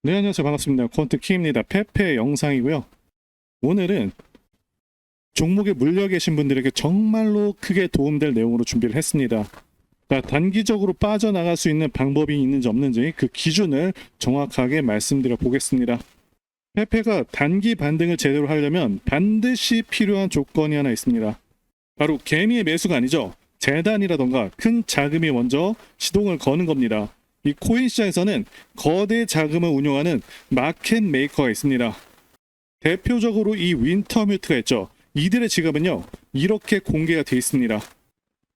네, 안녕하세요. 반갑습니다. 콘트 키입니다. 페페 영상이고요. 오늘은 종목에 물려 계신 분들에게 정말로 크게 도움될 내용으로 준비를 했습니다. 자, 단기적으로 빠져나갈 수 있는 방법이 있는지 없는지 그 기준을 정확하게 말씀드려 보겠습니다. 페페가 단기 반등을 제대로 하려면 반드시 필요한 조건이 하나 있습니다. 바로 개미의 매수가 아니죠. 재단이라던가 큰 자금이 먼저 시동을 거는 겁니다. 이 코인 시장에서는 거대 자금을 운용하는 마켓 메이커가 있습니다. 대표적으로 이 윈터뮤트가 있죠. 이들의 지갑은요, 이렇게 공개가 되어 있습니다.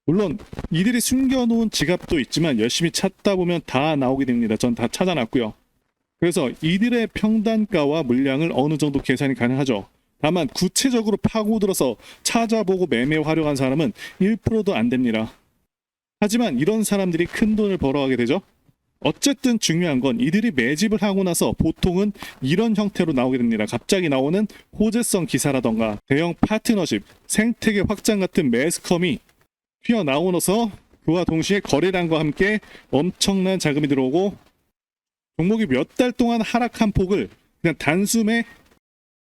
물론 이들이 숨겨놓은 지갑도 있지만 열심히 찾다 보면 다 나오게 됩니다. 전 다 찾아놨고요. 그래서 이들의 평단가와 물량을 어느 정도 계산이 가능하죠. 다만 구체적으로 파고들어서 찾아보고 매매 활용한 사람은 1%도 안 됩니다. 하지만 이런 사람들이 큰 돈을 벌어가게 되죠. 어쨌든 중요한 건 이들이 매집을 하고 나서 보통은 이런 형태로 나오게 됩니다. 갑자기 나오는 호재성 기사라던가 대형 파트너십, 생태계 확장 같은 매스컴이 튀어나오면서 그와 동시에 거래량과 함께 엄청난 자금이 들어오고 종목이 몇 달 동안 하락한 폭을 그냥 단숨에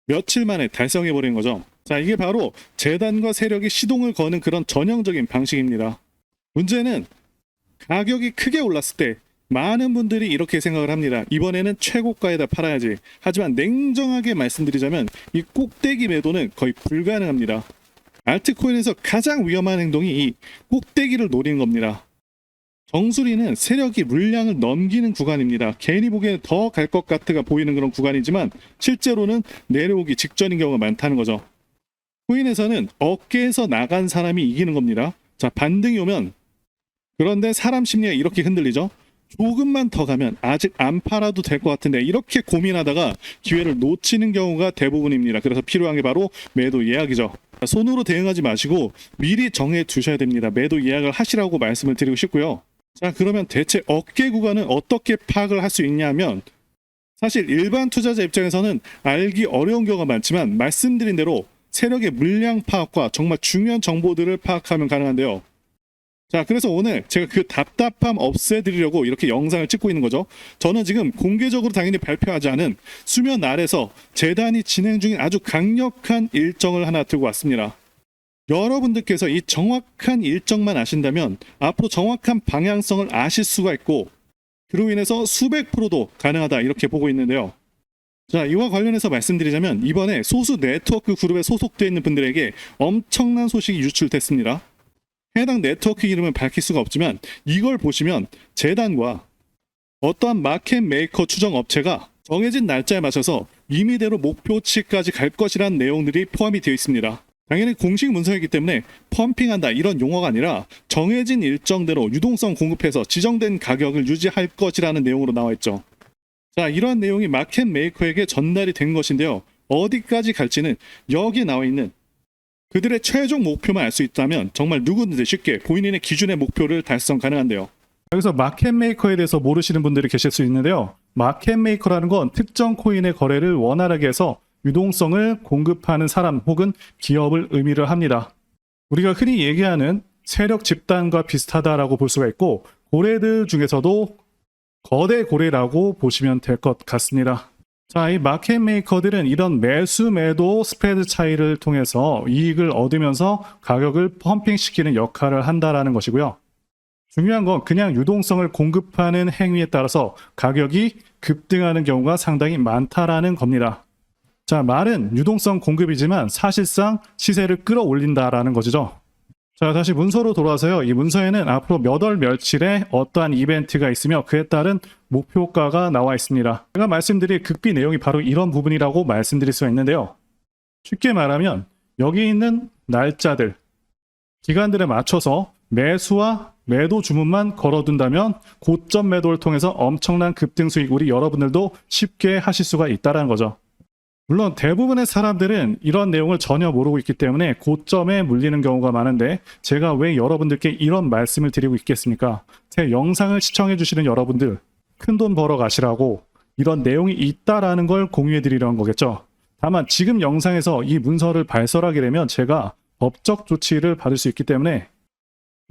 며칠 만에 달성해버린 거죠. 자, 이게 바로 재단과 세력이 시동을 거는 그런 전형적인 방식입니다. 문제는 가격이 크게 올랐을 때 많은 분들이 이렇게 생각을 합니다. 이번에는 최고가에다 팔아야지. 하지만 냉정하게 말씀드리자면 이 꼭대기 매도는 거의 불가능합니다. 알트코인에서 가장 위험한 행동이 이 꼭대기를 노리는 겁니다. 정수리는 세력이 물량을 넘기는 구간입니다. 괜히 보기에는 더 갈 것 같아 보이는 그런 구간이지만 실제로는 내려오기 직전인 경우가 많다는 거죠. 코인에서는 어깨에서 나간 사람이 이기는 겁니다. 자, 반등이 오면 그런데 사람 심리가 이렇게 흔들리죠. 조금만 더 가면 아직 안 팔아도 될 것 같은데 이렇게 고민하다가 기회를 놓치는 경우가 대부분입니다. 그래서 필요한 게 바로 매도 예약이죠. 손으로 대응하지 마시고 미리 정해 두셔야 됩니다. 매도 예약을 하시라고 말씀을 드리고 싶고요. 자, 그러면 대체 어깨 구간은 어떻게 파악을 할 수 있냐면 사실 일반 투자자 입장에서는 알기 어려운 경우가 많지만 말씀드린 대로 세력의 물량 파악과 정말 중요한 정보들을 파악하면 가능한데요. 자, 그래서 오늘 제가 그 답답함 없애드리려고 이렇게 영상을 찍고 있는 거죠. 저는 지금 공개적으로 당연히 발표하지 않은 수면 아래서 재단이 진행 중인 아주 강력한 일정을 하나 들고 왔습니다. 여러분들께서 이 정확한 일정만 아신다면 앞으로 정확한 방향성을 아실 수가 있고 그로 인해서 수백 프로도 가능하다 이렇게 보고 있는데요. 자, 이와 관련해서 말씀드리자면 이번에 소수 네트워크 그룹에 소속되어 있는 분들에게 엄청난 소식이 유출됐습니다. 해당 네트워크 이름은 밝힐 수가 없지만 이걸 보시면 재단과 어떠한 마켓 메이커 추정 업체가 정해진 날짜에 맞춰서 임의대로 목표치까지 갈 것이라는 내용들이 포함이 되어 있습니다. 당연히 공식 문서이기 때문에 펌핑한다 이런 용어가 아니라 정해진 일정대로 유동성 공급해서 지정된 가격을 유지할 것이라는 내용으로 나와 있죠. 자, 이러한 내용이 마켓 메이커에게 전달이 된 것인데요. 어디까지 갈지는 여기 나와 있는 그들의 최종 목표만 알 수 있다면 정말 누구든지 쉽게 본인의 기준의 목표를 달성 가능한데요. 여기서 마켓 메이커에 대해서 모르시는 분들이 계실 수 있는데요. 마켓 메이커라는 건 특정 코인의 거래를 원활하게 해서 유동성을 공급하는 사람 혹은 기업을 의미를 합니다. 우리가 흔히 얘기하는 세력 집단과 비슷하다라고 볼 수가 있고 고래들 중에서도 거대 고래라고 보시면 될 것 같습니다. 자, 이 마켓 메이커들은 이런 매수 매도 스프레드 차이를 통해서 이익을 얻으면서 가격을 펌핑시키는 역할을 한다라는 것이고요. 중요한 건 그냥 유동성을 공급하는 행위에 따라서 가격이 급등하는 경우가 상당히 많다라는 겁니다. 자, 말은 유동성 공급이지만 사실상 시세를 끌어올린다라는 것이죠. 자, 다시 문서로 돌아와서요. 이 문서에는 앞으로 몇 월 며칠에 어떠한 이벤트가 있으며 그에 따른 목표가가 나와 있습니다. 제가 말씀드릴 극비 내용이 바로 이런 부분이라고 말씀드릴 수가 있는데요. 쉽게 말하면 여기 있는 날짜들, 기간들에 맞춰서 매수와 매도 주문만 걸어둔다면 고점 매도를 통해서 엄청난 급등 수익 우리 여러분들도 쉽게 하실 수가 있다는 거죠. 물론 대부분의 사람들은 이런 내용을 전혀 모르고 있기 때문에 고점에 물리는 경우가 많은데 제가 왜 여러분들께 이런 말씀을 드리고 있겠습니까? 제 영상을 시청해 주시는 여러분들 큰돈 벌어 가시라고 이런 내용이 있다라는 걸 공유해 드리려는 거겠죠. 다만 지금 영상에서 이 문서를 발설하게 되면 제가 법적 조치를 받을 수 있기 때문에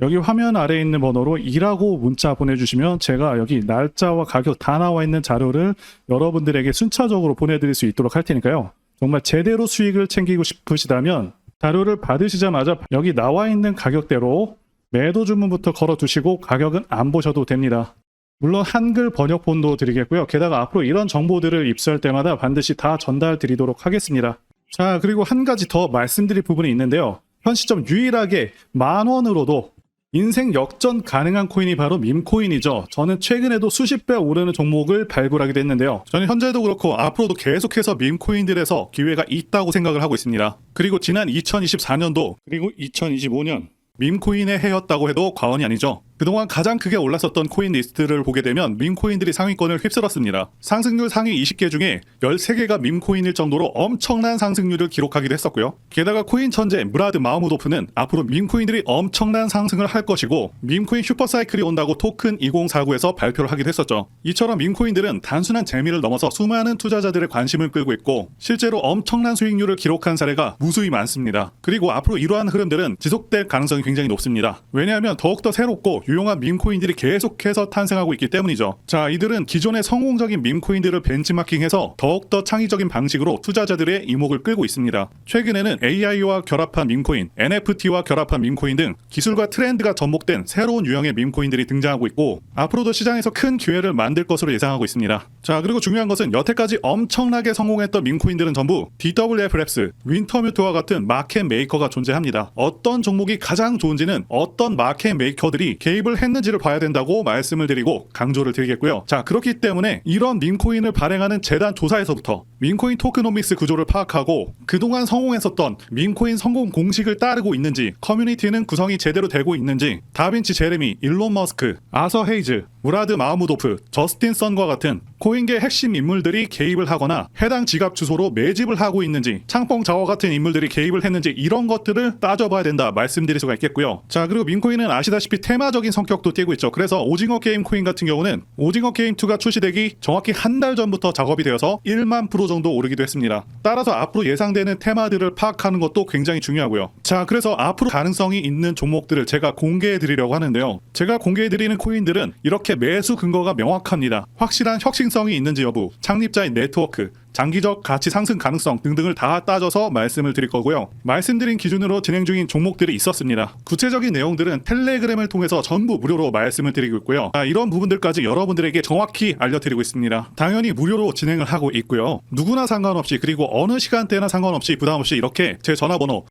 여기 화면 아래에 있는 번호로 2라고 문자 보내주시면 제가 여기 날짜와 가격 다 나와 있는 자료를 여러분들에게 순차적으로 보내드릴 수 있도록 할 테니까요. 정말 제대로 수익을 챙기고 싶으시다면 자료를 받으시자마자 여기 나와 있는 가격대로 매도 주문부터 걸어두시고 가격은 안 보셔도 됩니다. 물론 한글 번역본도 드리겠고요. 게다가 앞으로 이런 정보들을 입수할 때마다 반드시 다 전달 드리도록 하겠습니다. 자, 그리고 한 가지 더 말씀드릴 부분이 있는데요. 현 시점 유일하게 10,000원으로도 인생 역전 가능한 코인이 바로 밈코인이죠. 저는 최근에도 수십 배 오르는 종목을 발굴하게 됐는데요. 저는 현재도 그렇고 앞으로도 계속해서 밈코인들에서 기회가 있다고 생각을 하고 있습니다. 그리고 지난 2024년도 그리고 2025년 밈코인의 해였다고 해도 과언이 아니죠. 그동안 가장 크게 올랐었던 코인 리스트를 보게 되면 밈코인들이 상위권을 휩쓸었습니다. 상승률 상위 20개 중에 13개가 밈코인일 정도로 엄청난 상승률을 기록하기도 했었고요. 게다가 코인 천재 무라드 마흐무도프는 앞으로 밈코인들이 엄청난 상승을 할 것이고 밈코인 슈퍼사이클이 온다고 토큰 2049에서 발표를 하기도 했었죠. 이처럼 밈코인들은 단순한 재미를 넘어서 수많은 투자자들의 관심을 끌고 있고 실제로 엄청난 수익률을 기록한 사례가 무수히 많습니다. 그리고 앞으로 이러한 흐름들은 지속될 가능성이 굉장히 높습니다. 왜냐하면 더욱더 새롭고 유용한 밈코인들이 계속해서 탄생하고 있기 때문이죠. 자, 이들은 기존의 성공적인 밈코인들을 벤치마킹해서 더욱더 창의적인 방식으로 투자자들의 이목을 끌고 있습니다. 최근에는 AI와 결합한 밈코인, NFT와 결합한 밈코인 등 기술과 트렌드가 접목된 새로운 유형의 밈코인들이 등장하고 있고 앞으로도 시장에서 큰 기회를 만들 것으로 예상하고 있습니다. 자, 그리고 중요한 것은 여태까지 엄청나게 성공했던 밈코인들은 전부 DWF 랩스, 윈터뮤트와 같은 마켓 메이커가 존재합니다. 어떤 종목이 가장 좋은지는 어떤 마켓 메이커들이 개입을 했는지를 봐야 된다고 말씀을 드리고 강조를 드리겠고요. 자, 그렇기 때문에 이런 밈코인을 발행하는 재단 조사에서부터 밈코인 토크노믹스 구조를 파악하고 그동안 성공했었던 밈코인 성공 공식을 따르고 있는지, 커뮤니티는 구성이 제대로 되고 있는지, 다빈치 제레미, 일론 머스크, 아서 헤이즈, 무라드 마흐무도프, 저스틴 선과 같은 코인계 핵심 인물들이 개입을 하거나 해당 지갑 주소로 매집을 하고 있는지, 창펑 자워 같은 인물들이 개입을 했는지 이런 것들을 따져봐야 된다 말씀드릴 수가 있겠고요. 자, 그리고 밈코인은 아시다시피 테마적인 성격도 띠고 있죠. 그래서 오징어 게임 코인 같은 경우는 오징어 게임 2가 출시되기 정확히 한 달 전부터 작업이 되어서 1만 프로 정도 오르기도 했습니다. 따라서 앞으로 예상되는 테마들을 파악하는 것도 굉장히 중요하고요. 자, 그래서 앞으로 가능성이 있는 종목들을 제가 공개해 드리려고 하는데요. 제가 공개해 드리는 코인들은 이렇게 매수 근거가 명확합니다. 확실한 혁신성이 있는지 여부, 창립자의 네트워크, 장기적 가치 상승 가능성 등등을 다 따져서 말씀을 드릴 거고요. 말씀드린 기준으로 진행 중인 종목들이 있었습니다. 구체적인 내용들은 텔레그램을 통해서 전부 무료로 말씀을 드리고 있고요. 이런 부분들까지 여러분들에게 정확히 알려드리고 있습니다. 당연히 무료로 진행을 하고 있고요. 누구나 상관없이 그리고 어느 시간대나 상관없이 부담없이 이렇게 제 전화번호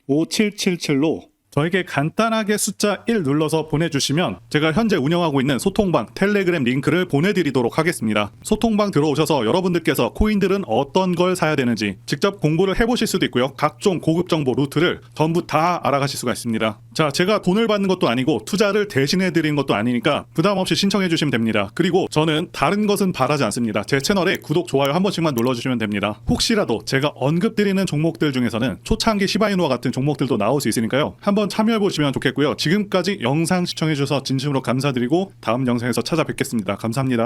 010-8143-5777로 저에게 간단하게 숫자 1 눌러서 보내주시면 제가 현재 운영하고 있는 소통방 텔레그램 링크를 보내드리도록 하겠습니다. 소통방 들어오셔서 여러분들께서 코인들은 어떤 걸 사야 되는지 직접 공부를 해보실 수도 있고요. 각종 고급 정보 루트를 전부 다 알아가실 수가 있습니다. 자, 제가 돈을 받는 것도 아니고 투자를 대신해 드리는 것도 아니니까 부담 없이 신청해 주시면 됩니다. 그리고 저는 다른 것은 바라지 않습니다. 제 채널에 구독, 좋아요 한 번씩만 눌러주시면 됩니다. 혹시라도 제가 언급드리는 종목들 중에서는 초창기 시바이누와 같은 종목들도 나올 수 있으니까요. 한번 참여해 보시면 좋겠고요. 지금까지 영상 시청해 주셔서 진심으로 감사드리고 다음 영상에서 찾아뵙겠습니다. 감사합니다.